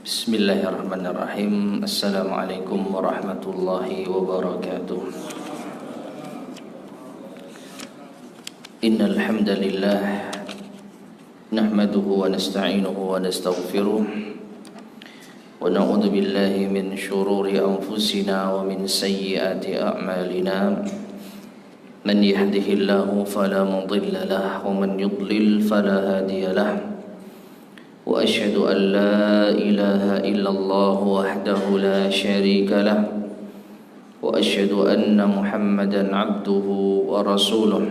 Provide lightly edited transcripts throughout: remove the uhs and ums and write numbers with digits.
Bismillahirrahmanirrahim. Assalamualaikum warahmatullahi wabarakatuh. Innal hamdalillah nahmaduhu wa nasta'inuhu wa nastaghfiruh wa na'udzu billahi min shururi anfusina wa min sayyiati a'malina. Man yahdihillahu fala mudilla lahu wa man yudlil fala hadiya lahu. وأشهد أن لا إله إلا الله وحده لا شريك له وأشهد أن محمدا عبده ورسوله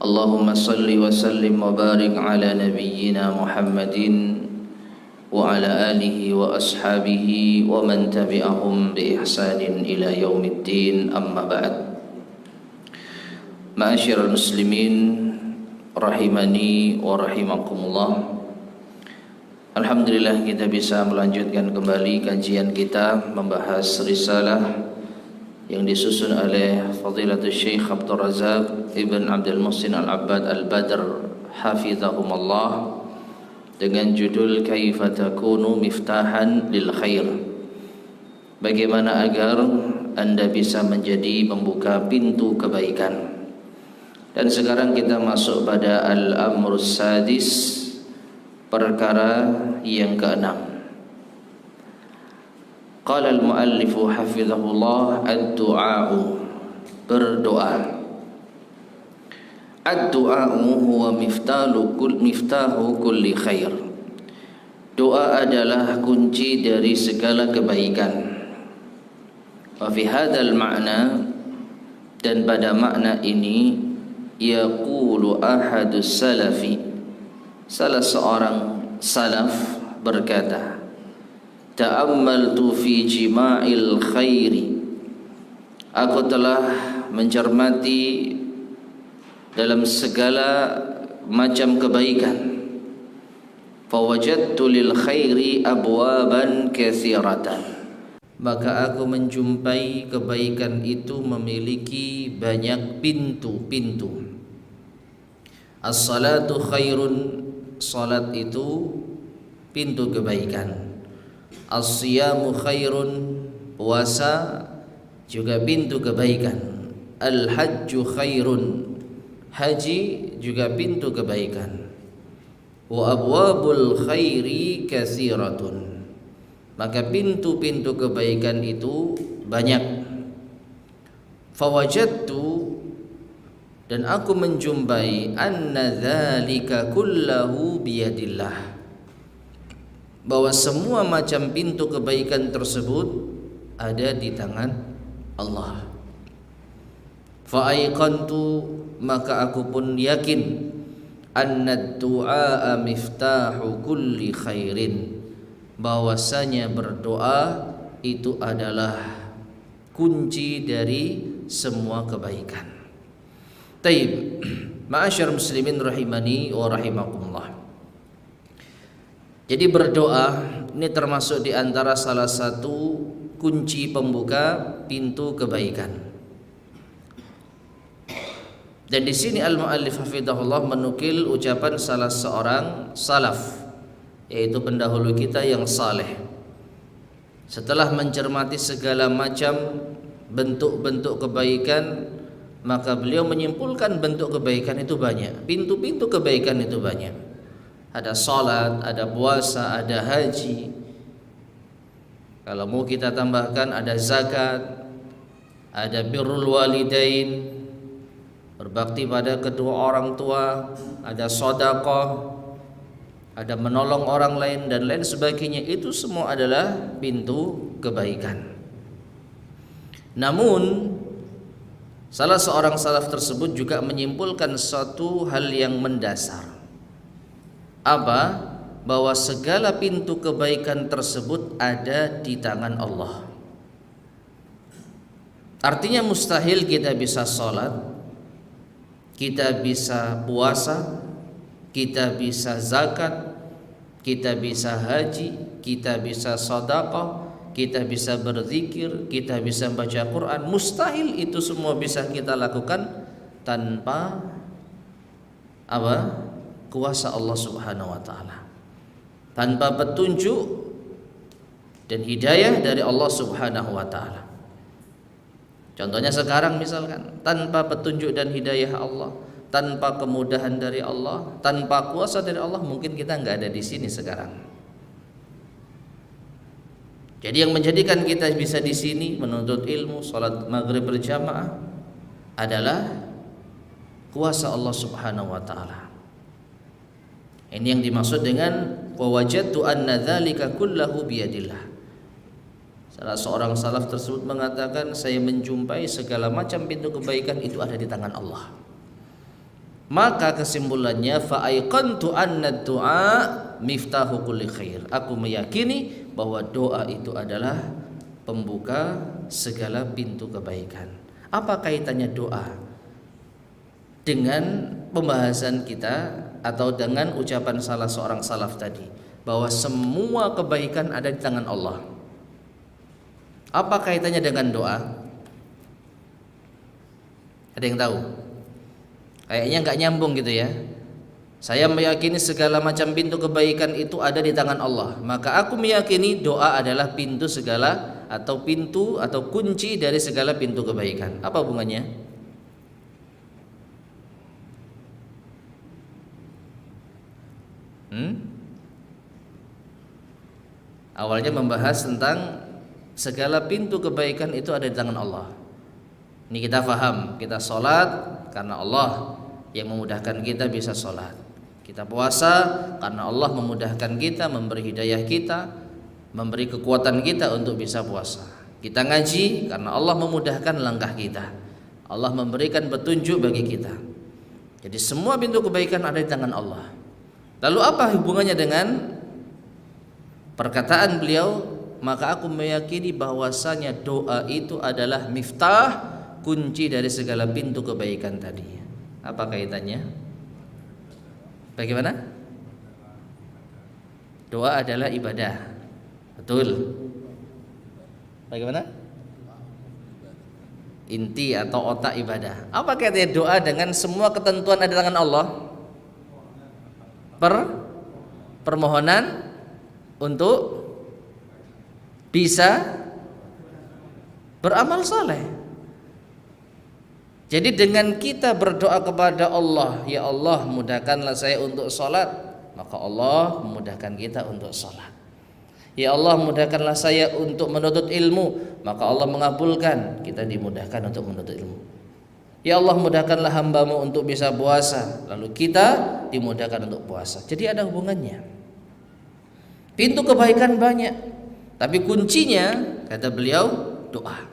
اللهم صل وسلم وبارك على نبينا محمد وعلى آله وأصحابه ومن تبعهم بإحسان إلى يوم الدين أما بعد. Ma'asyiral muslimin rahimani wa rahimakumullah. Alhamdulillah kita bisa melanjutkan kembali kajian kita membahas risalah yang disusun oleh Fadilatul Syekh Abdul Razak Ibn Abdul Muhsin Al-Abbad Al-Badr hafizahumullah dengan judul Kaifa takunu miftahan lil khair. Bagaimana agar Anda bisa menjadi pembuka pintu kebaikan. Dan sekarang kita masuk pada al-amrus sadis, perkara yang keenam. Qala al-muallifu hafizahullah ad-du'a'u, berdoa. Ad-du'a'u huwa miftahu kulli khair. Doa adalah kunci dari segala kebaikan. Wa fi hadzal ma'na, dan pada makna ini yaqulu ahadus salafi, salah seorang salaf berkata, ta'ammaltu fi jima'il khairi, aku telah mencermati dalam segala macam kebaikan, fawajadtu lil khairi abwaban katsiratan, maka aku menjumpai kebaikan itu memiliki banyak pintu-pintu. As-salatu khairun, salat itu pintu kebaikan. As-siyamu khairun, puasa juga pintu kebaikan. Al-hajju khairun, haji juga pintu kebaikan. Wa abwabul khairi katsiratun, maka pintu-pintu kebaikan itu banyak. Fawajadtu, dan aku menjumpai anna dzalika kullahu biyadillah, bahwa semua macam pintu kebaikan tersebut ada di tangan Allah. Fa'aiqantu, maka aku pun yakin anna du'a miftahu kulli khairin, bahwasanya berdoa itu adalah kunci dari semua kebaikan. Taib, ma'asyar muslimin rahimani wa rahimakumullah. Jadi berdoa ini termasuk di antara salah satu kunci pembuka pintu kebaikan. Dan di sini al-muallif hafizahullah menukil ucapan salah seorang salaf, yaitu pendahulu kita yang saleh. Setelah mencermati segala macam bentuk-bentuk kebaikan, maka beliau menyimpulkan bentuk kebaikan itu banyak, pintu-pintu kebaikan itu banyak. Ada salat, ada puasa, ada haji. Kalau mau kita tambahkan ada zakat, ada birrul walidain, berbakti pada kedua orang tua, ada sedekah, ada menolong orang lain dan lain sebagainya. Itu semua adalah pintu kebaikan. Namun salah seorang salaf tersebut juga menyimpulkan suatu hal yang mendasar. Apa? Bahwa segala pintu kebaikan tersebut ada di tangan Allah. Artinya mustahil kita bisa sholat, kita bisa puasa, kita bisa zakat, kita bisa haji, kita bisa sedekah, kita bisa berzikir, kita bisa baca Quran. Mustahil itu semua bisa kita lakukan tanpa apa? Kuasa Allah Subhanahu wa taala. tanpa petunjuk dan hidayah dari Allah Subhanahu wa taala. Contohnya sekarang misalkan, tanpa petunjuk dan hidayah Allah, tanpa kemudahan dari Allah, tanpa kuasa dari Allah, mungkin kita nggak ada di sini sekarang. Jadi yang menjadikan kita bisa di sini menuntut ilmu, salat maghrib berjamaah adalah kuasa Allah Subhanahu wa taala. Ini yang dimaksud dengan wa wajadtu anna dzalika kullahu biyadillah. Salah seorang salaf tersebut mengatakan, saya menjumpai segala macam pintu kebaikan itu ada di tangan Allah. Maka kesimpulannya, fa aiqantu anna du'a miftahu kulli khair. Aku meyakini bahwa doa itu adalah pembuka segala pintu kebaikan. Apa kaitannya doa dengan pembahasan kita atau dengan ucapan salah seorang salaf tadi, bahwa semua kebaikan ada di tangan Allah? Apa kaitannya dengan doa? Ada yang tahu? Kayaknya nggak nyambung gitu ya. Saya meyakini segala macam pintu kebaikan itu ada di tangan Allah, maka aku meyakini doa adalah pintu segala atau pintu atau kunci dari segala pintu kebaikan. Apa hubungannya? Awalnya membahas tentang segala pintu kebaikan itu ada di tangan Allah. Ini kita faham, kita sholat karena Allah yang memudahkan kita bisa sholat. Kita puasa karena Allah memudahkan kita, memberi hidayah kita, memberi kekuatan kita untuk bisa puasa. Kita ngaji karena Allah memudahkan langkah kita, Allah memberikan petunjuk bagi kita. Jadi semua pintu kebaikan ada di tangan Allah. Lalu apa hubungannya dengan perkataan beliau, maka aku meyakini bahwasanya doa itu adalah miftah, kunci dari segala pintu kebaikan tadi. Apa kaitannya? Bagaimana? Doa adalah ibadah. Betul. Bagaimana? Inti atau otak ibadah. Apa kaitannya doa dengan semua ketentuan ada di tangan Allah? Permohonan untuk bisa beramal saleh. Jadi dengan kita berdoa kepada Allah, ya Allah mudahkanlah saya untuk sholat, maka Allah memudahkan kita untuk sholat. Ya Allah mudahkanlah saya untuk menuntut ilmu, maka Allah mengabulkan, kita dimudahkan untuk menuntut ilmu. Ya Allah mudahkanlah hambamu untuk bisa puasa, lalu kita dimudahkan untuk puasa. Jadi ada hubungannya. Pintu kebaikan banyak, tapi kuncinya kata beliau doa.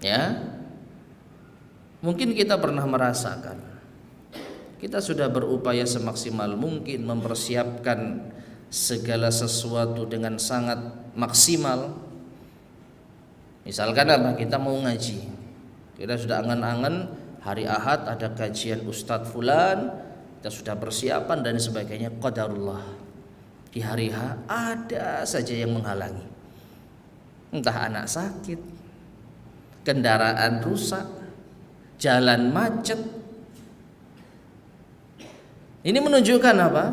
Ya, mungkin kita pernah merasakan, kita sudah berupaya semaksimal mungkin mempersiapkan segala sesuatu dengan sangat maksimal. Misalkan apa? Kita mau ngaji, kita sudah angan-angan hari Ahad ada kajian Ustadz Fulan, kita sudah persiapan dan sebagainya. Qadarullah, di hari H ada saja yang menghalangi. Entah anak sakit, kendaraan rusak, jalan macet. Ini menunjukkan apa?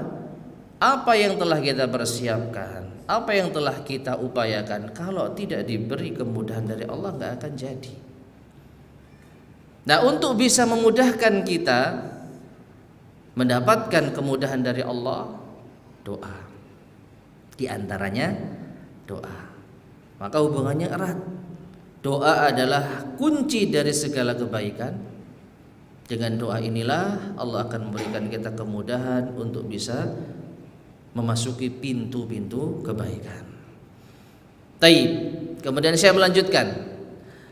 Apa yang telah kita persiapkan, apa yang telah kita upayakan, kalau tidak diberi kemudahan dari Allah nggak akan jadi. Nah, untuk bisa memudahkan kita mendapatkan kemudahan dari Allah, doa. Di antaranya doa. Maka hubungannya erat. Doa adalah kunci dari segala kebaikan. Dengan doa inilah Allah akan memberikan kita kemudahan untuk bisa memasuki pintu-pintu kebaikan. Taib. Kemudian saya melanjutkan.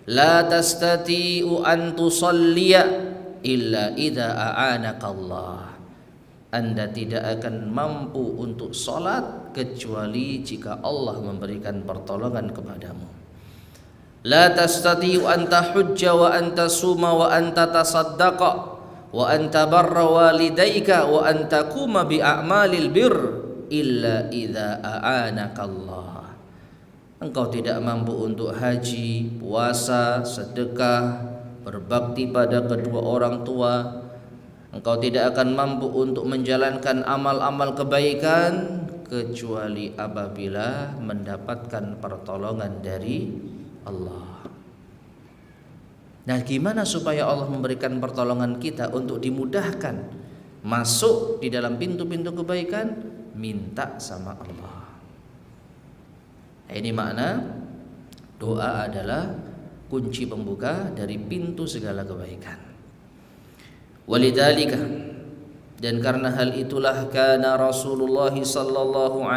La tastati'u an tusalliya illa idza a'anakallah. Anda tidak akan mampu untuk sholat kecuali jika Allah memberikan pertolongan kepadamu. La tastati'u an tahujja wa an tasuma wa an tatasaddaqa wa an tabarra walidayka wa an taquma bi a'malil bir illa idza a'anakallah. Engkau tidak mampu untuk haji, puasa, sedekah, berbakti pada kedua orang tua, engkau tidak akan mampu untuk menjalankan amal-amal kebaikan kecuali apabila mendapatkan pertolongan dari Allah. Nah, gimana supaya Allah memberikan pertolongan kita untuk dimudahkan masuk di dalam pintu-pintu kebaikan? Minta sama Allah. Ini makna doa adalah kunci pembuka dari pintu segala kebaikan. Walidzalika, dan karena hal itulah kana Rasulullah sallallahu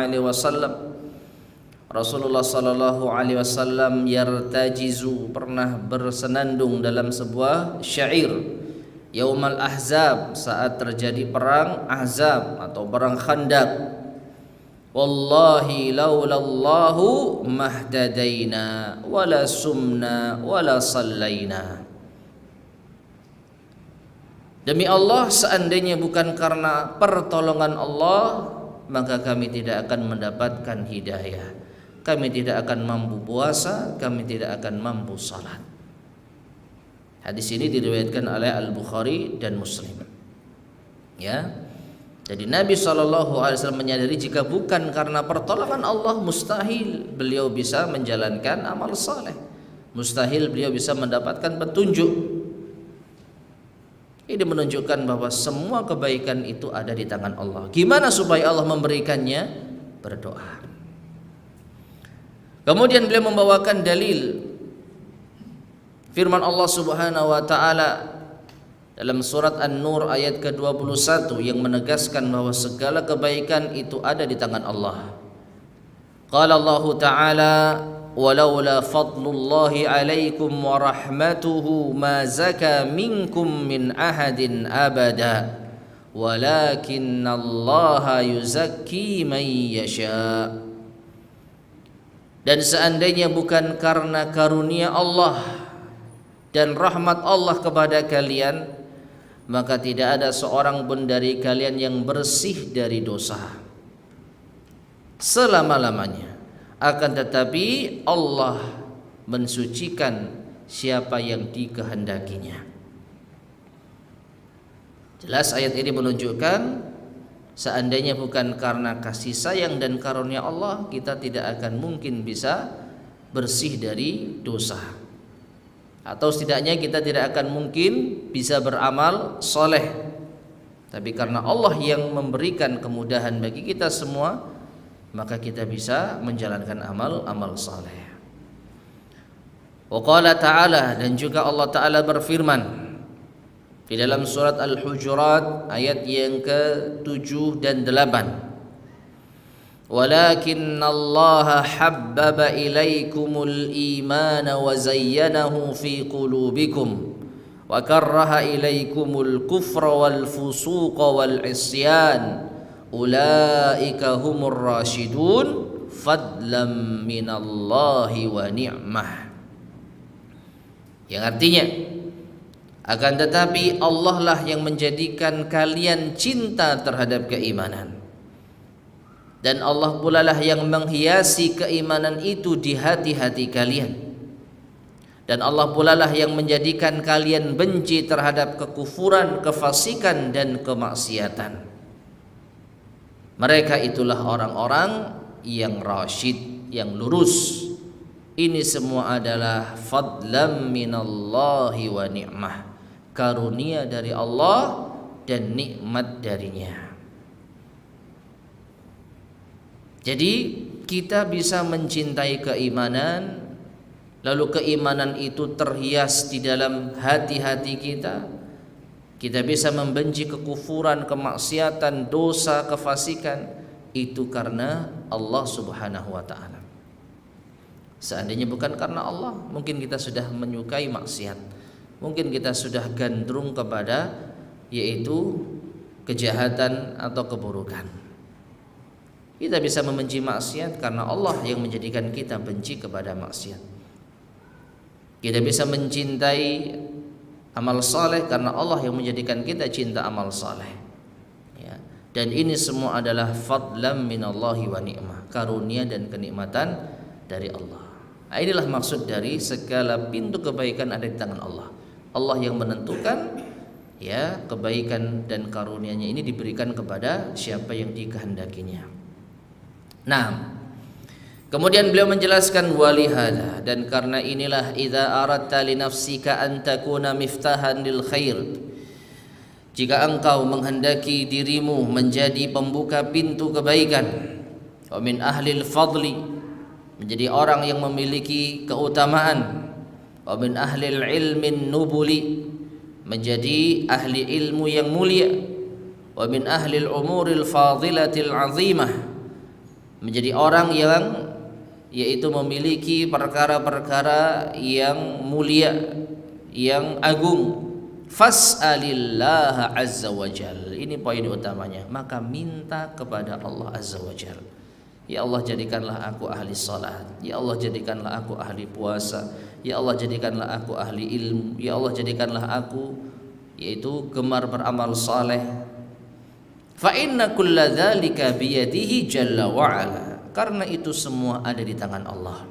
alaihi wasallam yartajizu, pernah bersenandung dalam sebuah syair Yaumal Ahzab, saat terjadi perang Ahzab atau perang Khandaq. Wallahi laulallahu mahtadaina wala sumna wala sallaina. Demi Allah, seandainya bukan karena pertolongan Allah, maka kami tidak akan mendapatkan hidayah. Kami tidak akan mampu puasa, kami tidak akan mampu salat. Hadis ini diriwayatkan oleh Al-Bukhari dan Muslim. Ya. Jadi Nabi SAW menyadari jika bukan karena pertolongan Allah, mustahil beliau bisa menjalankan amal saleh. Mustahil beliau bisa mendapatkan petunjuk. Ini menunjukkan bahwa semua kebaikan itu ada di tangan Allah. Gimana supaya Allah memberikannya? Berdoa. Kemudian beliau membawakan dalil firman Allah Subhanahu wa taala dalam surat An-Nur ayat ke-21 yang menegaskan bahwa segala kebaikan itu ada di tangan Allah. Qala Allah Ta'ala, walaula fadlullahi alaikum wa rahmatuhu ma zaka minkum min ahadin abada walakinnallaha yuzakki man yasha. Dan seandainya bukan karena karunia Allah dan rahmat Allah kepada kalian, maka tidak ada seorang pun dari kalian yang bersih dari dosa selama-lamanya. Akan tetapi Allah mensucikan siapa yang dikehendakinya. Jelas ayat ini menunjukkan seandainya bukan karena kasih sayang dan karunia Allah, kita tidak akan mungkin bisa bersih dari dosa. Atau setidaknya kita tidak akan mungkin bisa beramal soleh. Tapi karena Allah yang memberikan kemudahan bagi kita semua, maka kita bisa menjalankan amal saleh. Wa qala ta'ala, dan juga Allah Ta'ala berfirman di dalam surat Al-Hujurat ayat yang ke-7 dan 8. Walakinallaha habbaba ilaikumul imana wa zayyanahu fi qulubikum wa karraha ilaikumul kufra wal fusuqa wal isyan ulaika humur rasyidun fadlam minallahi wa ni'mah. Yang artinya, akan tetapi Allah lah yang menjadikan kalian cinta terhadap keimanan, dan Allah pula lah yang menghiasi keimanan itu di hati-hati kalian, dan Allah pula lah yang menjadikan kalian benci terhadap kekufuran, kefasikan dan kemaksiatan. Mereka itulah orang-orang yang rasyid, yang lurus. Ini semua adalah fadlam minallahi wa ni'mah, karunia dari Allah dan nikmat darinya. Jadi kita bisa mencintai keimanan, lalu keimanan itu terhias di dalam hati-hati kita. Kita bisa membenci kekufuran, kemaksiatan, dosa, kefasikan, itu karena Allah Subhanahu wa ta'ala. Seandainya bukan karena Allah, mungkin kita sudah menyukai maksiat, mungkin kita sudah gandrung kepada yaitu kejahatan atau keburukan. Kita bisa membenci maksiat karena Allah yang menjadikan kita benci kepada maksiat. Kita bisa mencintai amal saleh karena Allah yang menjadikan kita cinta amal saleh. Ya. Dan ini semua adalah fadlam minallahi wa ni'mah, karunia dan kenikmatan dari Allah. Nah, inilah maksud dari segala pintu kebaikan ada di tangan Allah. Allah yang menentukan Ya, kebaikan dan karunia-Nya ini diberikan kepada siapa yang dikehendakinya. Nah, kemudian beliau menjelaskan walihada, dan karena inilah idza aradta li nafsika an takuna miftahan lil khair. Jika engkau menghendaki dirimu menjadi pembuka pintu kebaikan, wa min ahlil fadli, menjadi orang yang memiliki keutamaan, wa min ahlil ilmin nubuli, menjadi ahli ilmu yang mulia, wa min ahlil umuril fadilatil azimah, menjadi orang yang yaitu memiliki perkara-perkara yang mulia, yang agung. Fas'alillah azza wajal, ini poin utamanya, maka minta kepada Allah azza wajal. Ya Allah, jadikanlah aku ahli salat. Ya Allah, jadikanlah aku ahli puasa. Ya Allah, jadikanlah aku ahli ilmu. Ya Allah, jadikanlah aku yaitu gemar beramal saleh. Fa inna kulla dzalika biyadihi jalla wa ala, karena itu semua ada di tangan Allah.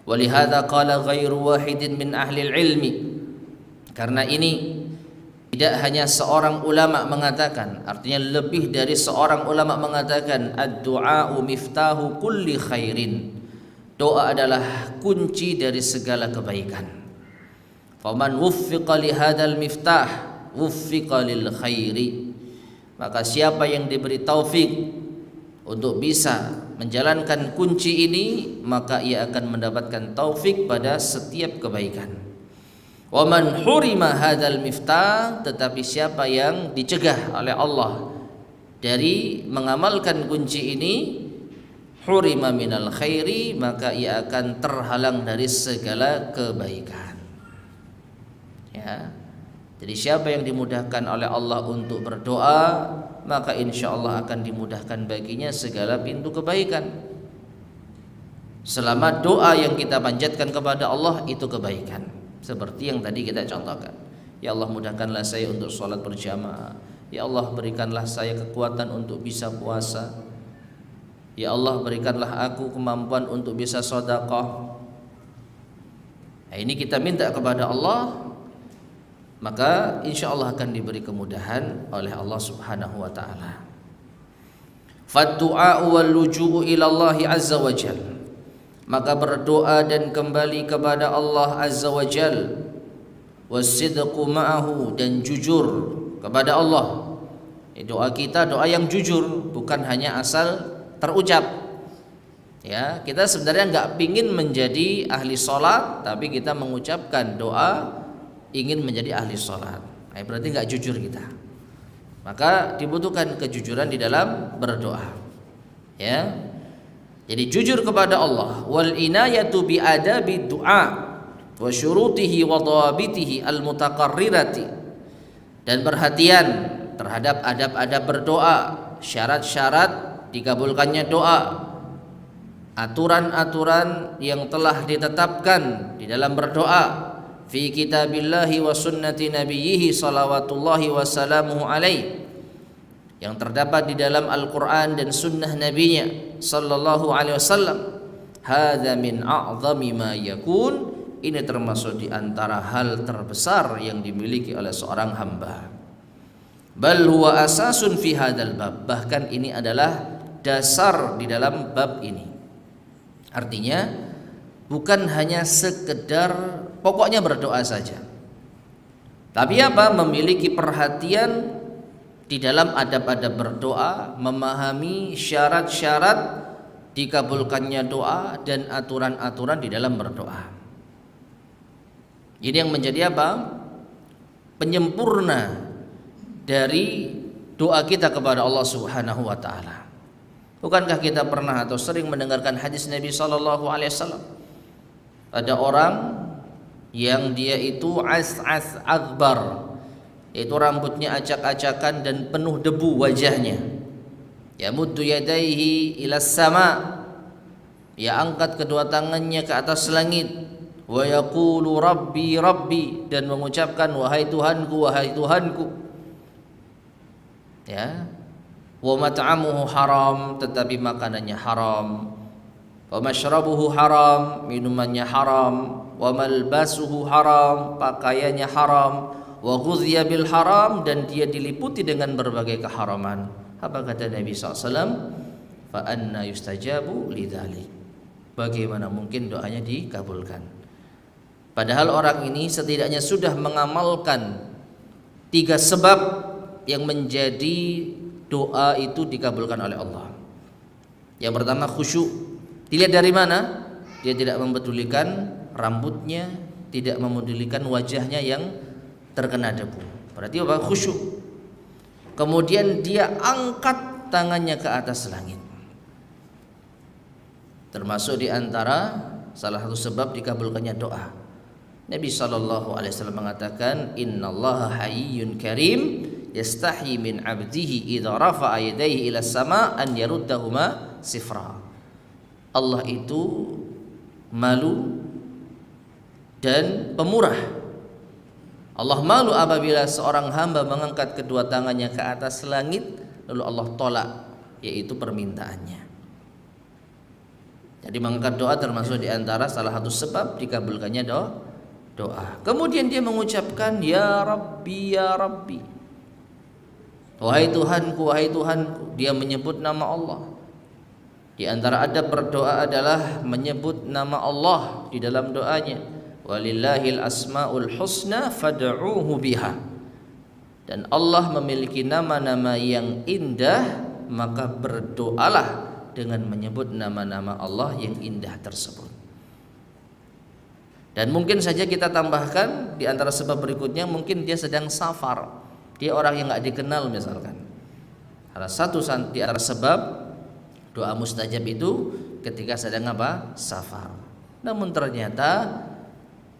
Walihada qala ghairu wahidin min ahli ilmi, karena ini tidak hanya seorang ulama mengatakan, artinya lebih dari seorang ulama mengatakan, ad-du'a'u miftahu kulli khairin, doa adalah kunci dari segala kebaikan. Faman wuffiqa li hadzal miftah wuffiqa lil khairi, maka siapa yang diberi taufik untuk bisa menjalankan kunci ini, maka ia akan mendapatkan taufik pada setiap kebaikan. Wa man hurima hadzal miftah, tetapi siapa yang dicegah oleh Allah dari mengamalkan kunci ini, hurima minal khairi, maka ia akan terhalang dari segala kebaikan. Ya. Jadi siapa yang dimudahkan oleh Allah untuk berdoa, maka insya Allah akan dimudahkan baginya segala pintu kebaikan. Selama doa yang kita panjatkan kepada Allah itu kebaikan. Seperti yang tadi kita contohkan. Ya Allah, mudahkanlah saya untuk sholat berjamaah. Ya Allah, berikanlah saya kekuatan untuk bisa puasa. Ya Allah, berikanlah aku kemampuan untuk bisa sedekah. Nah, ini kita minta kepada Allah, maka insya Allah akan diberi kemudahan oleh Allah subhanahu wa ta'ala. Fad-du'a'u wal-luju'u ilallahi azza wa jalla, maka berdoa dan kembali kepada Allah azza wa jalla, was-sidqu ma'ahu, dan jujur kepada Allah. Doa kita doa yang jujur, bukan hanya asal terucap. Ya, kita sebenarnya enggak pingin menjadi ahli salat, tapi kita mengucapkan doa ingin menjadi ahli salat. Nah, berarti enggak jujur kita. Maka dibutuhkan kejujuran di dalam berdoa. Ya. Jadi jujur kepada Allah, wal inayatu bi adabi du'a wa syurutihi wa dhawabitihi al mutaqarrirati, dan perhatian terhadap adab-adab berdoa, syarat-syarat dikabulkannya doa, aturan-aturan yang telah ditetapkan di dalam berdoa fi kitabillahi wa sunnati nabiyhi salawatullahi wa salamuhu alaihi, yang terdapat di dalam Al-Quran dan sunnah nabinya sallallahu alaihi wasallam. Hadza min a'zami ma yakun, ini termasuk di antara hal terbesar yang dimiliki oleh seorang hamba. Bal huwa asasun fi hadzal bab, bahkan ini adalah dasar di dalam bab ini. Artinya bukan hanya sekedar pokoknya berdoa saja, tapi apa? Memiliki perhatian di dalam adab-adab berdoa, memahami syarat-syarat dikabulkannya doa dan aturan-aturan di dalam berdoa. Ini yang menjadi apa? Penyempurna dari doa kita kepada Allah Subhanahu wa taala. Bukankah kita pernah atau sering mendengarkan hadis Nabi sallallahu alaihi wasallam? Ada orang yang dia itu as-as akbar, itu rambutnya acak-acakan dan penuh debu wajahnya. Ya muddu yadaihi ila sama, ya angkat kedua tangannya ke atas langit. Wa yaqulu rabbi rabbi, dan mengucapkan wahai Tuhanku, wahai Tuhanku. Ya. Wa mat'amuhu haram, tetapi makanannya haram. Wa mashrabuhu haram, minumannya haram. Wa malbasuhu haram, pakaiannya haram. wa ghudhiya bil haram, dan dia diliputi dengan berbagai keharaman. Apa kata Nabi SAW? Fa anna yustajabu lidzalik. Bagaimana mungkin doanya dikabulkan? Padahal orang ini setidaknya sudah mengamalkan 3 sebab yang menjadi doa itu dikabulkan oleh Allah. Yang pertama khusyuk. Dilihat dari mana? Dia tidak mempedulikan rambutnya, tidak memedulikan wajahnya yang terkena debu. Berarti apa? Khusyuk. Kemudian dia angkat tangannya ke atas langit. Termasuk di antara salah satu sebab dikabulkannya doa. Nabi SAW mengatakan, innallaha hayyun karim yastahi min abdihi idza rafa'a yadayhi ila sama an yaruddahuma sifra. Allah itu malu dan pemurah. Allah malu apabila seorang hamba mengangkat kedua tangannya ke atas langit lalu Allah tolak, yaitu permintaannya. Jadi mengangkat doa termasuk di antara salah satu sebab dikabulkannya doa. Kemudian dia mengucapkan ya Rabbi ya Rabbi. Wahai Tuhanku, wahai Tuhanku. Dia menyebut nama Allah. Di antara adab berdoa adalah menyebut nama Allah di dalam doanya. Walillahil asmaul husna fad'uuhu biha. Dan Allah memiliki nama-nama yang indah, maka berdoalah dengan menyebut nama-nama Allah yang indah tersebut. Dan mungkin saja kita tambahkan di antara sebab berikutnya, mungkin dia sedang safar, dia orang yang nggak dikenal misalkan. Salah satu di antara sebab doa mustajab itu ketika sedang apa? Safar. Namun ternyata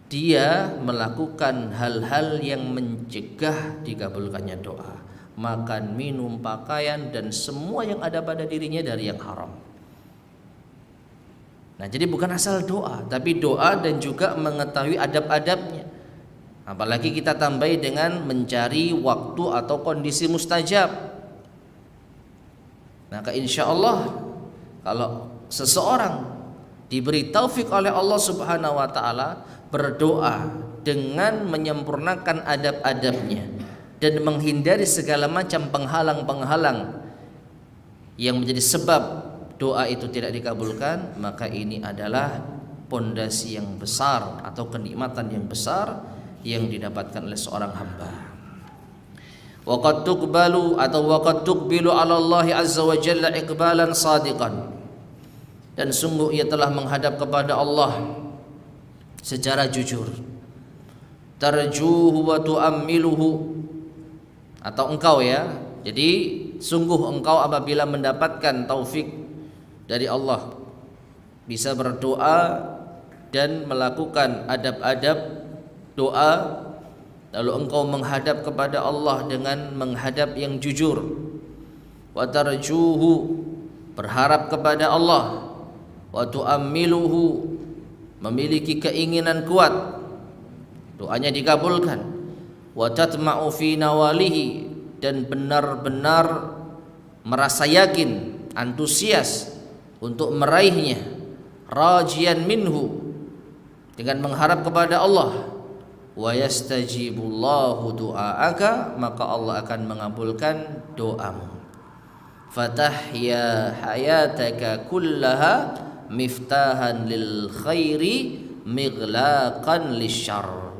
dia melakukan hal-hal yang mencegah dikabulkannya doa, makan, minum, pakaian, dan semua yang ada pada dirinya dari yang haram. Nah, jadi bukan asal doa, tapi doa dan juga mengetahui adab-adabnya. Apalagi kita tambahi dengan mencari waktu atau kondisi mustajab. Maka insya Allah kalau seseorang diberi taufik oleh Allah Subhanahu wa ta'ala berdoa dengan menyempurnakan adab-adabnya dan menghindari segala macam penghalang-penghalang yang menjadi sebab doa itu tidak dikabulkan, maka ini adalah pondasi yang besar atau kenikmatan yang besar yang didapatkan oleh seorang hamba. Waqad tuqbalu atau waqad tuqbilu 'ala Allah azza wa jalla iqbalan sadiqan. Dan sungguh ia telah menghadap kepada Allah secara jujur. Tarjuhu wa tu'ammiluhu, atau engkau ya. Jadi sungguh engkau apabila mendapatkan taufik dari Allah bisa berdoa dan melakukan adab-adab doa, lalu engkau menghadap kepada Allah dengan menghadap yang jujur. Wa tarjuhu, berharap kepada Allah. Wa tu'ammiluhu, memiliki keinginan kuat, doanya dikabulkan. Wa tatma'u fi nawalihi, dan benar-benar merasa yakin, antusias untuk meraihnya. Rajian minhu, dengan mengharap kepada Allah. Wa yastajibullahu du'aaka, maka Allah akan mengabulkan doamu. Fatahya hayataka kullaha miftahan lil khairi mighlaqan lisyarr.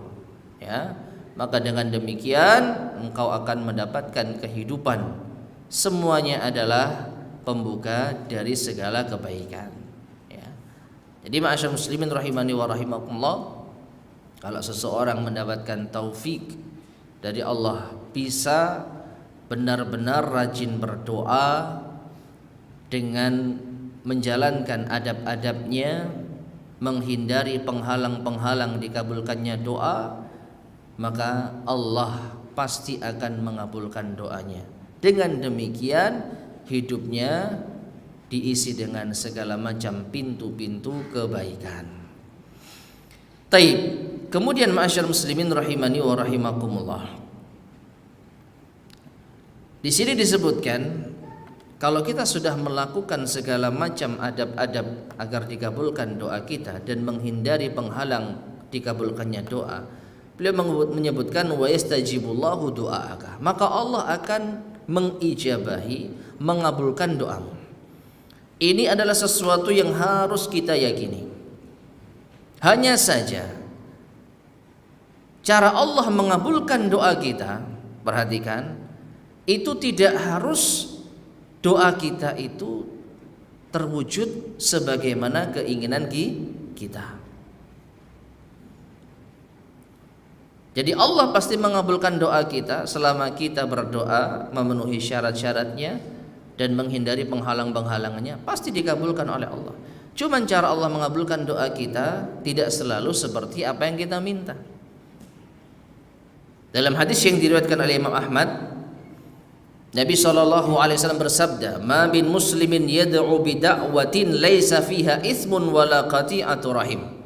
Ya, maka dengan demikian engkau akan mendapatkan kehidupan semuanya adalah pembuka dari segala kebaikan. Ya. Jadi ma'asyar muslimin rahimani wa rahimakumullah, kalau seseorang mendapatkan taufik dari Allah, bisa benar-benar rajin berdoa dengan menjalankan adab-adabnya, menghindari penghalang-penghalang dikabulkannya doa, maka Allah pasti akan mengabulkan doanya. Dengan demikian hidupnya diisi dengan segala macam pintu-pintu kebaikan. Taib. Kemudian ma'asyar muslimin rahimani wa rahimakumullah, di sini disebutkan kalau kita sudah melakukan segala macam adab-adab agar dikabulkan doa kita dan menghindari penghalang dikabulkannya doa, Beliau menyebutkan wa yastajibullahu du'aaka, maka Allah akan mengijabahi, mengabulkan doamu. Ini adalah sesuatu yang harus kita yakini. Hanya saja cara Allah mengabulkan doa kita, perhatikan, itu tidak harus doa kita itu terwujud sebagaimana keinginan kita. Jadi Allah pasti mengabulkan doa kita selama kita berdoa memenuhi syarat-syaratnya dan menghindari penghalang-penghalangannya, pasti dikabulkan oleh Allah. Cuman cara Allah mengabulkan doa kita tidak selalu seperti apa yang kita minta. Dalam hadis yang diriwayatkan oleh Imam Ahmad, Nabi SAW bersabda, "Ma bin muslimin yad'u bi da'watin laisa fiha itsmun wala qati'atu rahim."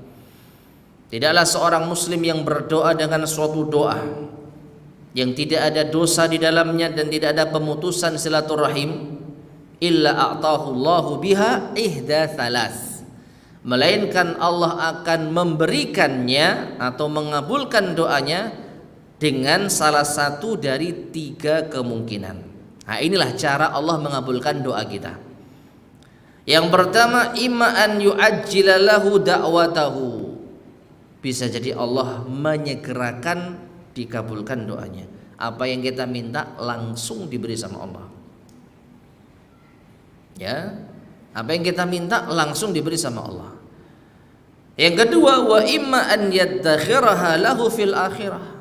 Tidaklah seorang muslim yang berdoa dengan suatu doa yang tidak ada dosa di dalamnya dan tidak ada pemutusan silaturahim, illa a'tahu Allahu biha ihda thalath, melainkan Allah akan memberikannya atau mengabulkan doanya dengan salah satu dari 3 kemungkinan. Nah, inilah cara Allah mengabulkan doa kita. Yang pertama, imma an yu'ajjila lahu da'watahu. Bisa jadi Allah menyegerakan dikabulkan doanya. Apa yang kita minta langsung diberi sama Allah. Ya, apa yang kita minta langsung diberi sama Allah. Yang kedua, wa imma an yaddakhiraha lahu fil akhirah.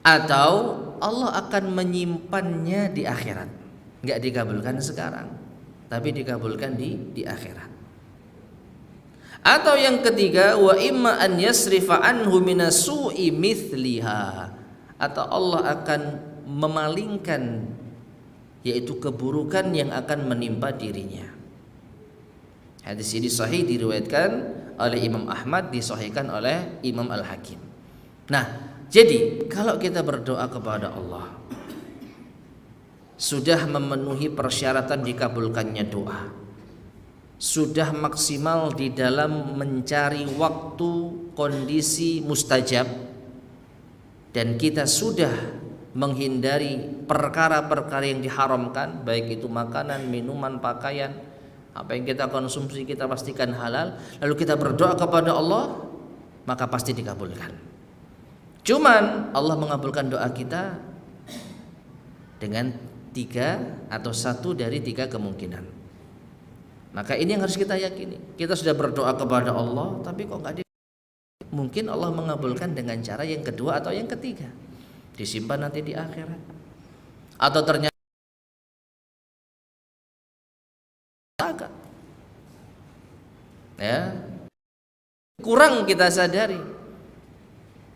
Atau Allah akan menyimpannya di akhirat. Enggak dikabulkan sekarang, tapi dikabulkan di akhirat. Atau yang ketiga, wa imma an yasrifa anhu minasu'i mithliha, atau Allah akan memalingkan, yaitu keburukan yang akan menimpa dirinya. Hadis ini sahih, diriwayatkan oleh Imam Ahmad, disahihkan oleh Imam Al-Hakim. Nah, jadi kalau kita berdoa kepada Allah sudah memenuhi persyaratan dikabulkannya doa, sudah maksimal di dalam mencari waktu kondisi mustajab, dan kita sudah menghindari perkara-perkara yang diharamkan, baik itu makanan, minuman, pakaian, apa yang kita konsumsi kita pastikan halal, lalu kita berdoa kepada Allah, maka pasti dikabulkan. Cuman Allah mengabulkan doa kita dengan 3 atau 1 dari 3 kemungkinan. Maka ini yang harus kita yakini. Kita sudah berdoa kepada Allah, tapi kok nggak mungkin Allah mengabulkan dengan cara yang kedua atau yang ketiga, disimpan nanti di akhirat, atau ternyata ya kurang kita sadari.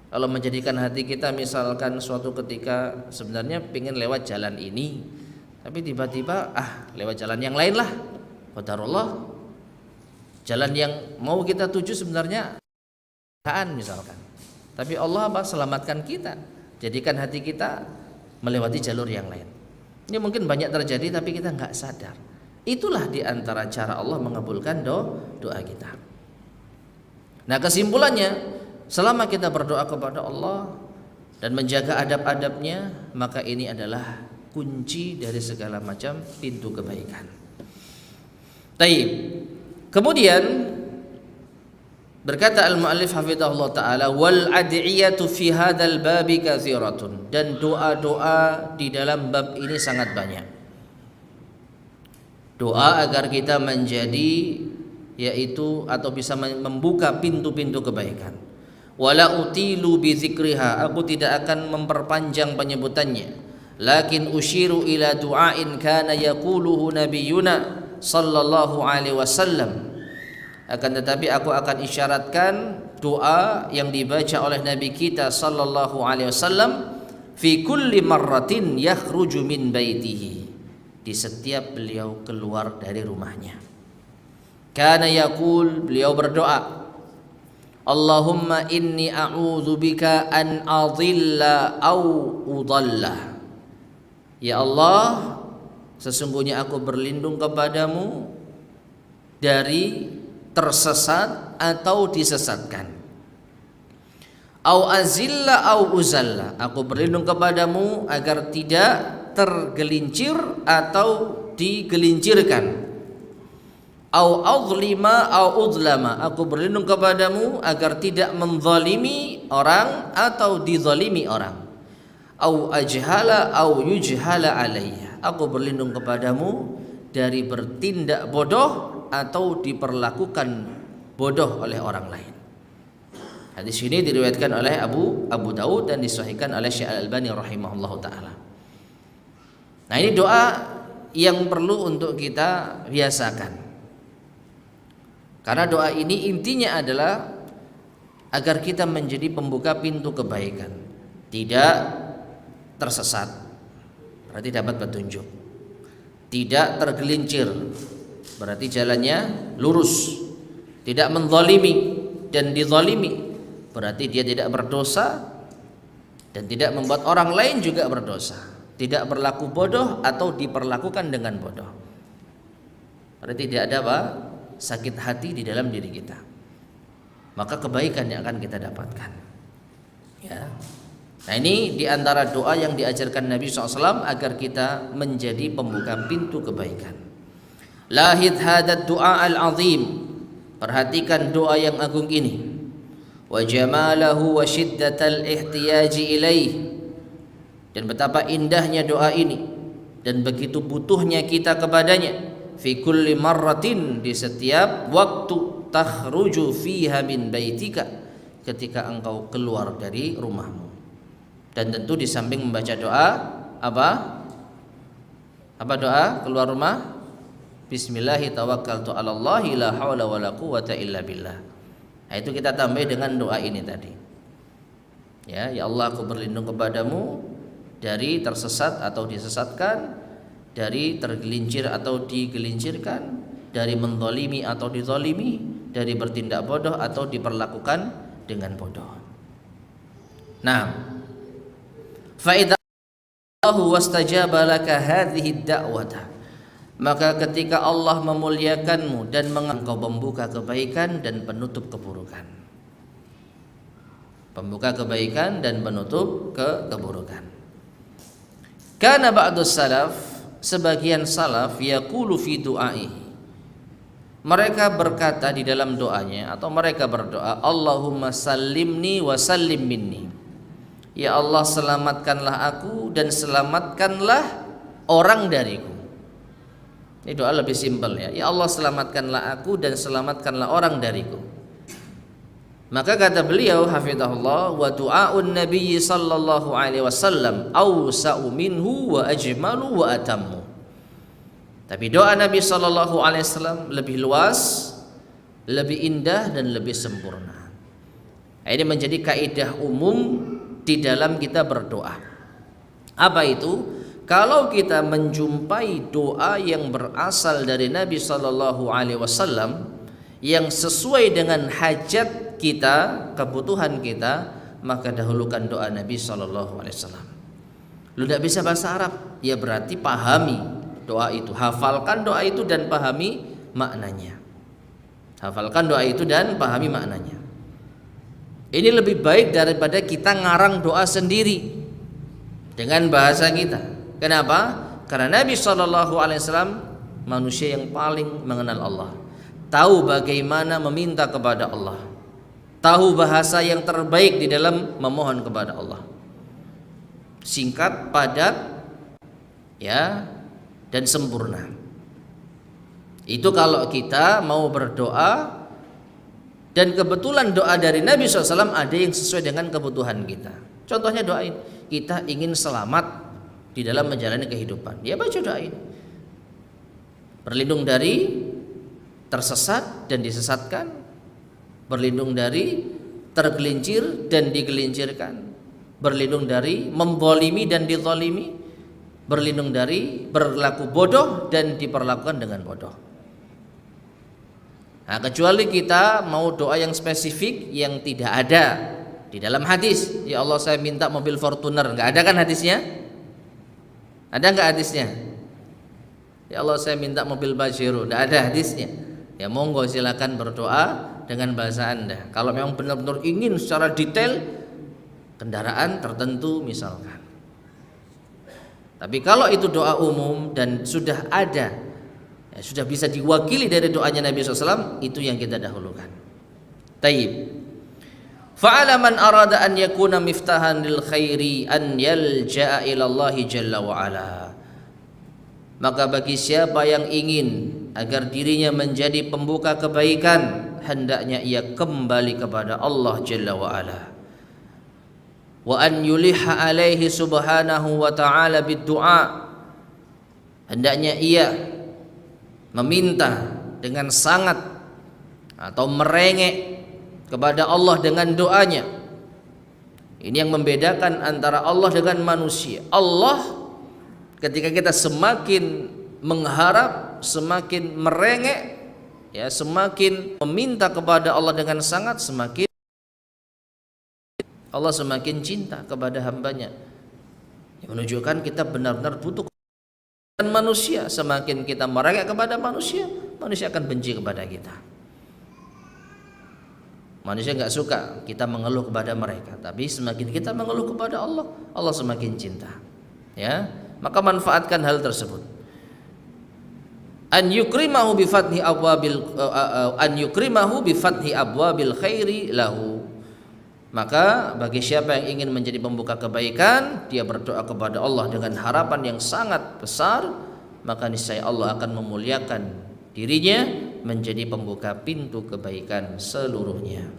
Kalau menjadikan hati kita misalkan suatu ketika sebenarnya pengen lewat jalan ini, tapi tiba-tiba lewat jalan yang lain lah, qadarullah, jalan yang mau kita tuju sebenarnya misalkan, tapi Allah selamatkan kita, jadikan hati kita melewati jalur yang lain. Ini mungkin banyak terjadi tapi kita nggak sadar. Itulah diantara cara Allah mengabulkan doa kita. Nah, kesimpulannya, selama kita berdoa kepada Allah dan menjaga adab-adabnya, maka ini adalah kunci dari segala macam pintu kebaikan. Taib. Kemudian berkata al-muallif hafizahullah taala, wal ad'iyatu fi hadzal babi katsiratun, dan doa-doa di dalam bab ini sangat banyak. Doa agar kita menjadi, yaitu atau bisa membuka pintu-pintu kebaikan. Wala utilu bi dzikriha, aku tidak akan memperpanjang penyebutannya, lakin usyiru ila du'ain kana yaquluhu nabiyuna sallallahu alaihi wasallam, akan tetapi aku akan isyaratkan doa yang dibaca oleh Nabi kita sallallahu alaihi wasallam fi kulli marratin yakhruju min baitihi, di setiap beliau keluar dari rumahnya. Kana yaqul, beliau berdoa, Allahumma inni a'udzubika an adilla au udalla. Ya Allah, sesungguhnya aku berlindung kepadamu dari tersesat atau disesatkan. Au azilla au uzalla, aku berlindung kepadamu agar tidak tergelincir atau digelincirkan. Au azlima au udlama, aku berlindung kepadamu agar tidak menzalimi orang atau dizalimi orang. Au ajhala au yujhala alayya, aku berlindung kepadamu dari bertindak bodoh atau diperlakukan bodoh oleh orang lain. Hadis ini diriwayatkan oleh Abu Daud dan disahihkan oleh Syekh Al-Albani rahimahullahu taala. Nah, ini doa yang perlu untuk kita biasakan. Karena doa ini intinya adalah agar kita menjadi pembuka pintu kebaikan, tidak tersesat, berarti dapat petunjuk. Tidak tergelincir, berarti jalannya lurus. Tidak menzalimi dan dizalimi, berarti dia tidak berdosa dan tidak membuat orang lain juga berdosa. Tidak berlaku bodoh atau diperlakukan dengan bodoh. Berarti tidak ada apa? Sakit hati di dalam diri kita. Maka kebaikan yang akan kita dapatkan. Ya. Nah, ini diantara doa yang diajarkan Nabi SAW agar kita menjadi pembuka pintu kebaikan. Lahid hadat doa al-azim. Perhatikan doa yang agung ini. Wa jamalahu wa shiddatal ihtiyaji ilaih, dan betapa indahnya doa ini dan begitu butuhnya kita kepadanya. Fi kulli marratin, di setiap waktu, takhruju fiha min baitika, ketika engkau keluar dari rumahmu. Dan tentu di samping membaca doa apa doa keluar rumah? Bismillahi tawakkaltu 'alallahi la haula wala quwwata illa billah. Nah, itu kita tambah dengan doa ini tadi. Ya Allah, aku berlindung kepadamu dari tersesat atau disesatkan, dari tergelincir atau digelincirkan, dari menzalimi atau dizalimi, dari bertindak bodoh atau diperlakukan dengan bodoh. Nah, fa idza Allahu wastajaba laka hadhihi da'wata, maka ketika Allah memuliakanmu dan engkau membuka kebaikan dan penutup keburukan. Pembuka kebaikan dan penutup keburukan. Kana ba'dus salaf, sebagian salaf, yaqulu fi du'aihi, mereka berkata di dalam doanya atau mereka berdoa, Allahumma sallimni wa sallim minni. Ya Allah, selamatkanlah aku dan selamatkanlah orang dariku. Ini doa lebih simpel ya. Ya Allah, selamatkanlah aku dan selamatkanlah orang dariku. Maka kata beliau hafizahullah, wa du'aun nabiyyi sallallahu alaihi wasallam awsa'u minhu wa ajmalu wa atammu. Tapi doa Nabi sallallahu alaihi wasallam lebih luas, lebih indah dan lebih sempurna. Ini menjadi kaidah umum di dalam kita berdoa. Apa itu? Kalau kita menjumpai doa yang berasal dari Nabi sallallahu alaihi wasallam yang sesuai dengan hajat kita, kebutuhan kita, maka dahulukan doa Nabi sallallahu alaihi wasallam. Lu tidak bisa bahasa Arab, ya berarti pahami doa itu, hafalkan doa itu dan pahami maknanya. Hafalkan doa itu dan pahami maknanya. Ini lebih baik daripada kita ngarang doa sendiri dengan bahasa kita. Kenapa? Karena Nabi SAW manusia yang paling mengenal Allah, tahu bagaimana meminta kepada Allah, tahu bahasa yang terbaik di dalam memohon kepada Allah. Singkat, padat, ya, dan sempurna. Itu kalau kita mau berdoa dan kebetulan doa dari Nabi SAW ada yang sesuai dengan kebutuhan kita. Contohnya doa ini, kita ingin selamat di dalam menjalani kehidupan, dia baca doa ini. Berlindung dari tersesat dan disesatkan, berlindung dari tergelincir dan digelincirkan, berlindung dari menzalimi dan dizalimi, berlindung dari berlaku bodoh dan diperlakukan dengan bodoh. Nah, kecuali kita mau doa yang spesifik yang tidak ada di dalam hadis. Ya Allah, saya minta mobil Fortuner, nggak ada kan hadisnya? Ada nggak hadisnya? Ya Allah, saya minta mobil Pajero, nggak ada hadisnya. Ya monggo silakan berdoa dengan bahasa Anda. Kalau memang benar-benar ingin secara detail, kendaraan tertentu misalkan. Tapi kalau itu doa umum dan sudah ada, ya, sudah bisa diwakili dari doanya Nabi SAW, itu yang kita dahulukan. Taib. Fa'ala man arada an yakuna miftahan lil khairi an yalja'a ila Allah jalla wa ala. Maka bagi siapa yang ingin agar dirinya menjadi pembuka kebaikan, hendaknya ia kembali kepada Allah jalla wa ala. Wa an yuliha alaihi subhanahu wa ta'ala bid-du'a. Hendaknya ia meminta dengan sangat atau merengek kepada Allah dengan doanya. Ini yang membedakan antara Allah dengan manusia. Allah ketika kita semakin mengharap, semakin merengek, ya, semakin meminta kepada Allah dengan sangat, semakin Allah semakin cinta kepada hambanya. Yang menunjukkan kita benar-benar butuh. Dan manusia, semakin kita merengek kepada manusia, manusia akan benci kepada kita. Manusia nggak suka kita mengeluh kepada mereka, tapi semakin kita mengeluh kepada Allah, Allah semakin cinta. Ya, maka manfaatkan hal tersebut. An yukrimahu bi fathi abwabil khairi lahu. Maka bagi siapa yang ingin menjadi pembuka kebaikan, dia berdoa kepada Allah dengan harapan yang sangat besar, maka niscaya Allah akan memuliakan dirinya menjadi pembuka pintu kebaikan seluruhnya.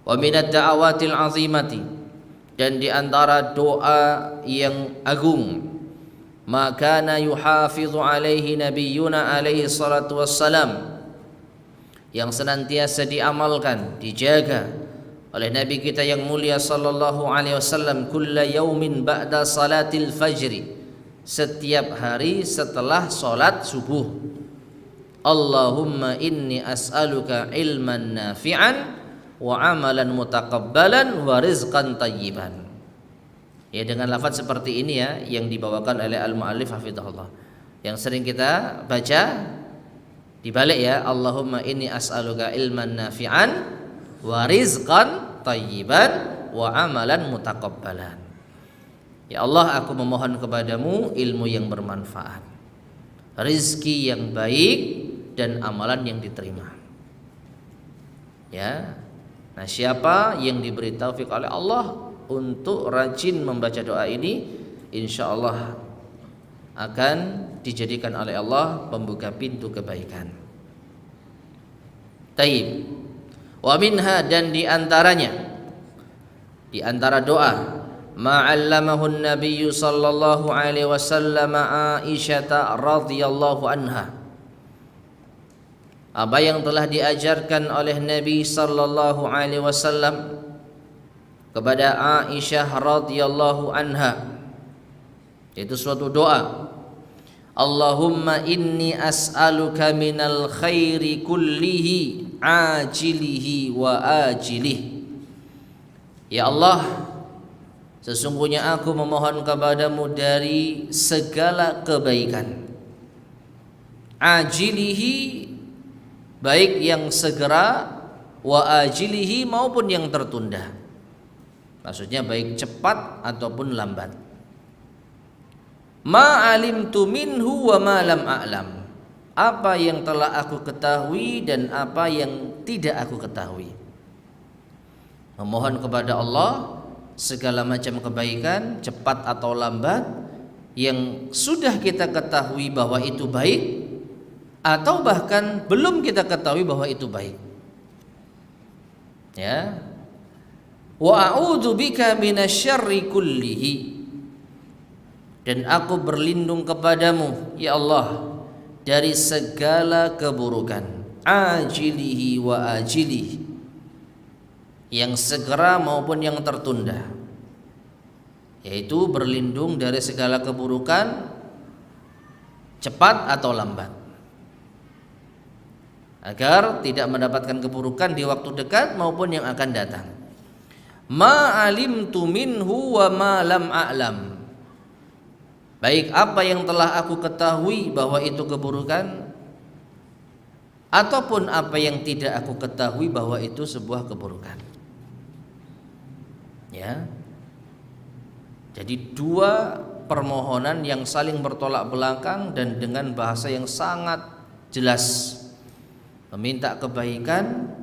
Wa minad da'awatil azimati, dan di antara doa yang agung, maka yuhafidhu alaihi nabiyyuna alaihi salatu wassalam, yang senantiasa diamalkan, dijaga oleh Nabi kita yang mulia sallallahu alaihi wasallam, kulla yaumin ba'da salatil fajri, setiap hari setelah salat subuh. Allahumma inni as'aluka ilman nafi'an wa amalan mutaqabbalan wa rizqan tayyiban. Ya, dengan lafaz seperti ini ya yang dibawakan oleh al-muallif hafizahullah, yang sering kita baca dibalik ya, Allahumma inni as'aluka ilman nafi'an wa rizqan tayyiban wa amalan mutaqabbalan. Ya Allah, aku memohon kepadamu ilmu yang bermanfaat, rizki yang baik, dan amalan yang diterima. Ya. Nah, siapa yang diberi taufik oleh Allah untuk rajin membaca doa ini, insya Allah akan dijadikan oleh Allah pembuka pintu kebaikan. Taib. Wa minha, dan di antaranya, di antara doa, ma'allamahu an-nabiy sallallahu alaihi wasallam Aisyah radhiyallahu anha, apa yang telah diajarkan oleh Nabi sallallahu alaihi wasallam kepada Aisyah radhiyallahu anha, itu suatu doa. Allahumma inni as'aluka minal khairi kullihi ajilihi wa ajilih. Ya Allah, sesungguhnya aku memohon kepadamu dari segala kebaikan, ajilihi, baik yang segera, wa ajilihi, maupun yang tertunda. Maksudnya baik cepat ataupun lambat. Ma alimtu minhu wa ma lam a'lam, apa yang telah aku ketahui dan apa yang tidak aku ketahui. Memohon kepada Allah segala macam kebaikan, cepat atau lambat, yang sudah kita ketahui bahwa itu baik, atau bahkan belum kita ketahui bahwa itu baik. Ya. Wa a'udzu bika minasyarri kullihi, dan aku berlindung kepadamu ya Allah dari segala keburukan, ajilihi wa ajilihi, yang segera maupun yang tertunda, yaitu berlindung dari segala keburukan cepat atau lambat, agar tidak mendapatkan keburukan di waktu dekat maupun yang akan datang. Ma alimtu minhu wa ma lam a'lam, baik apa yang telah aku ketahui bahwa itu keburukan, ataupun apa yang tidak aku ketahui bahwa itu sebuah keburukan. Ya. Jadi dua permohonan yang saling bertolak belakang dan dengan bahasa yang sangat jelas. Meminta kebaikan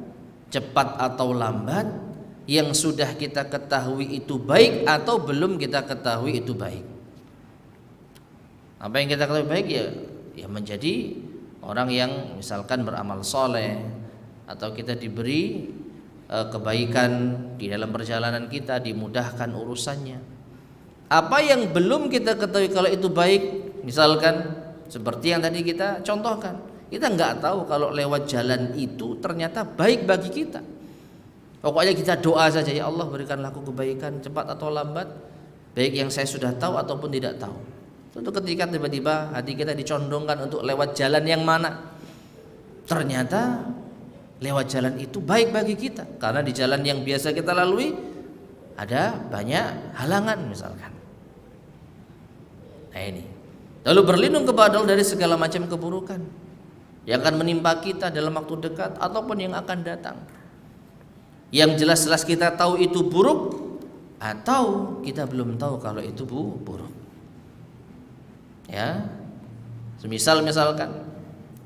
cepat atau lambat, yang sudah kita ketahui itu baik atau belum kita ketahui itu baik. Apa yang kita ketahui baik ya menjadi orang yang misalkan beramal soleh, atau kita diberi kebaikan di dalam perjalanan kita, dimudahkan urusannya. Apa yang belum kita ketahui kalau itu baik, misalkan seperti yang tadi kita contohkan, kita nggak tahu kalau lewat jalan itu ternyata baik bagi kita. Pokoknya kita doa saja, ya Allah berikanlah aku kebaikan cepat atau lambat, baik yang saya sudah tahu ataupun tidak tahu. Tentu ketika tiba-tiba hati kita dicondongkan untuk lewat jalan yang mana, ternyata lewat jalan itu baik bagi kita, karena di jalan yang biasa kita lalui ada banyak halangan misalkan. Nah ini, lalu berlindung kepada Allah dari segala macam keburukan yang akan menimpa kita dalam waktu dekat ataupun yang akan datang. Yang jelas-jelas kita tahu itu buruk, atau kita belum tahu kalau itu buruk. Ya, misalkan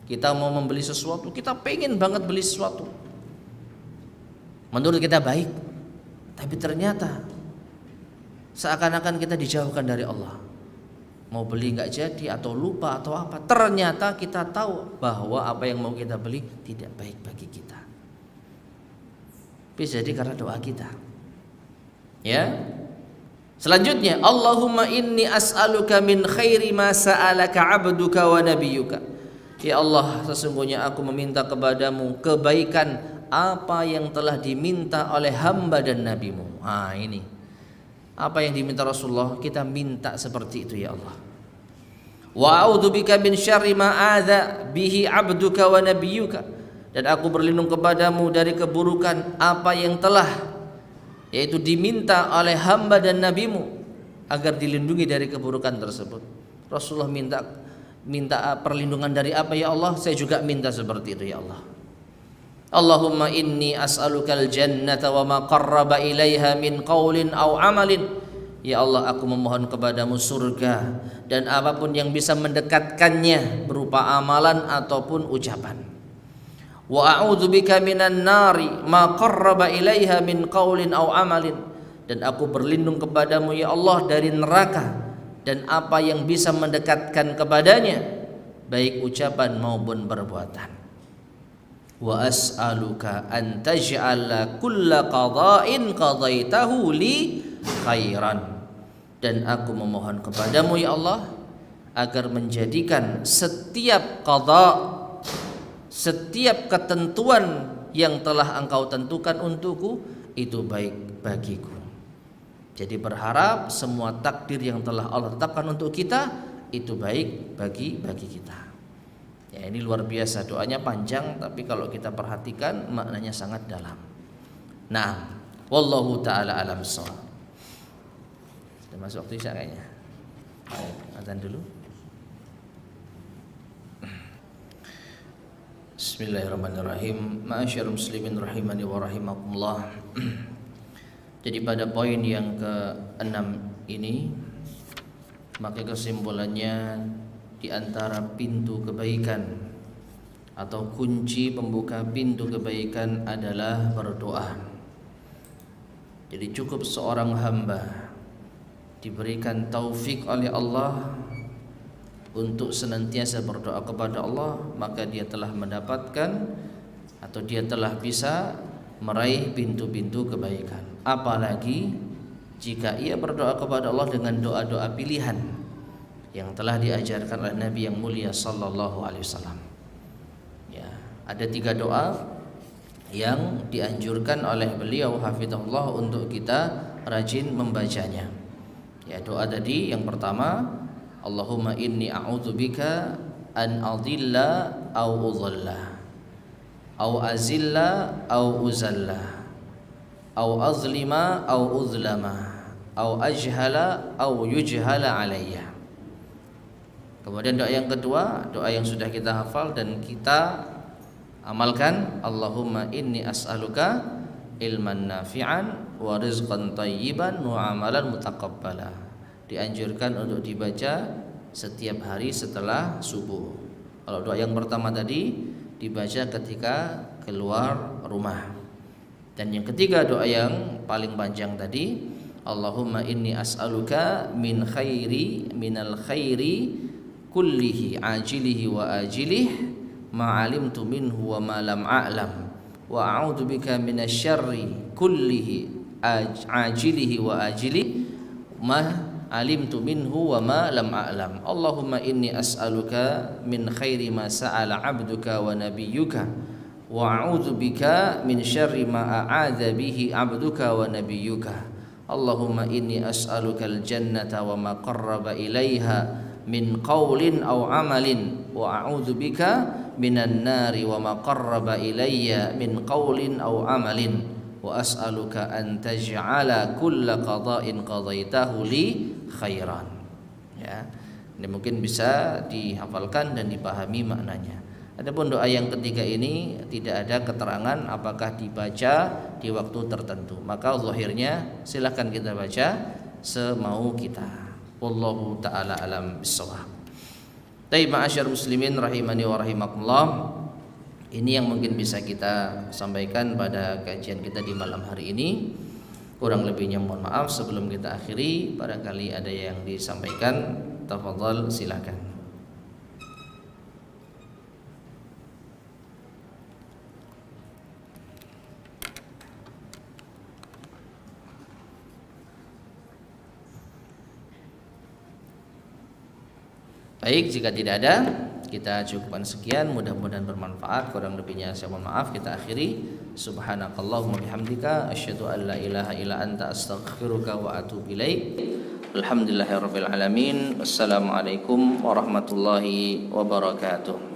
kita mau membeli sesuatu, kita pengen banget beli sesuatu, menurut kita baik, tapi ternyata seakan-akan kita dijauhkan dari Allah. Mau beli nggak jadi, atau lupa atau apa, ternyata kita tahu bahwa apa yang mau kita beli tidak baik bagi kita. Bisa jadi karena doa kita. Ya. Selanjutnya, Allahumma inni as'aluka min khairi ma sa'alaka 'abduka wa nabiyyuka. Ya Allah, sesungguhnya aku meminta kepadamu kebaikan apa yang telah diminta oleh hamba dan nabimu. Ini apa yang diminta Rasulullah, kita minta seperti itu ya Allah. Wa a'udzubika min syarri ma adza bihi 'abduka wa nabiyyuka. Dan aku berlindung kepadamu dari keburukan apa yang telah, yaitu diminta oleh hamba dan nabimu, agar dilindungi dari keburukan tersebut. Rasulullah minta perlindungan dari apa ya Allah? Saya juga minta seperti itu ya Allah. Allahumma inni as'alukal jannata wa ma qarraba ilaiha min qaulin aw amalin. Ya Allah, aku memohon kepadamu surga dan apapun yang bisa mendekatkannya berupa amalan ataupun ucapan. Wa a'udzubika minan nari ma qarraba ilaiha min qaulin aw amalin. Dan aku berlindung kepadamu ya Allah dari neraka dan apa yang bisa mendekatkan kepadanya, baik ucapan maupun perbuatan. Wa as'aluka an taj'ala kulla qada'in qadaitahu li khairan. Dan aku memohon kepadamu ya Allah agar menjadikan setiap qada', setiap ketentuan yang telah engkau tentukan untukku itu baik bagiku. Jadi berharap semua takdir yang telah Allah tetapkan untuk kita itu baik bagi kita. Ya, ini luar biasa, doanya panjang tapi kalau kita perhatikan maknanya sangat dalam. Nah, wallahu taala alam shawab. Sudah masuk waktu isya kayaknya. Azan dulu. Bismillahirrahmanirrahim. Ma'asyiral muslimin rahimani wa rahimakumullah. Jadi pada poin yang ke-6 ini, maka kesimpulannya di antara pintu kebaikan atau kunci pembuka pintu kebaikan adalah berdoa. Jadi cukup seorang hamba diberikan taufik oleh Allah untuk senantiasa berdoa kepada Allah, maka dia telah mendapatkan atau dia telah bisa meraih pintu-pintu kebaikan. Apalagi jika ia berdoa kepada Allah dengan doa-doa pilihan yang telah diajarkan oleh Nabi yang mulia sallallahu alaihi wasallam. Ya, ada 3 doa yang dianjurkan oleh beliau hafizahullah untuk kita rajin membacanya. Ya, doa tadi yang pertama, Allahumma inni a'udzubika an adilla au udhalla au azilla au uzalla au azlima au uzlama au ajhala au yujhala alayya. Kemudian doa yang kedua, doa yang sudah kita hafal dan kita amalkan, Allahumma inni as'aluka ilman nafi'an wa rizqan thayyiban wa amalan mutaqabbala. Dianjurkan untuk dibaca setiap hari setelah subuh. Kalau doa yang pertama tadi dibaca ketika keluar rumah. Dan yang ketiga doa yang paling panjang tadi, Allahumma inni as'aluka minal khairi kullihi ajilihi wa ajilih ma 'alimtu minhu wa ma lam a'lam wa a'udzu bika minasyarri kullihi ajilihi wa ajilih ma 'alimtu minhu wa ma lam a'lam. Allahumma inni as'aluka min khairi ma sa'ala 'abduka wa nabiyyuka wa a'udzu bika min syarri ma a'adza bihi 'abduka wa nabiyyuka. Allahumma inni as'alukal jannata wa ma qarraba ilaiha min qaulin aw amalin wa a'udzu bika minan nari wa ma qarraba ilayya min qaulin aw amalin wa as'aluka an taj'ala kulla qada'in qadaitahu li khairan. Ya, ini mungkin bisa dihafalkan dan dipahami maknanya. Adapun doa yang ketiga ini tidak ada keterangan apakah dibaca di waktu tertentu. Maka zahirnya silahkan kita baca semau kita. Wallahu ta'ala alam bissawab. Baik ma'asyar muslimin rahimani wa rahimakumullah. Ini yang mungkin bisa kita sampaikan pada kajian kita di malam hari ini. Kurang lebihnya mohon maaf. Sebelum kita akhiri, barangkali ada yang disampaikan, tafadhal silakan. Baik, jika tidak ada, kita cukupkan sekian. Mudah-mudahan bermanfaat. Kurang lebihnya saya mohon maaf. Kita akhiri. Subhanakallahumma bihamdika asyhadu an la ilaha illa anta astaghfiruka wa atubu ilaik. Alhamdulillahirabbil alamin. Wassalamualaikum warahmatullahi wabarakatuh.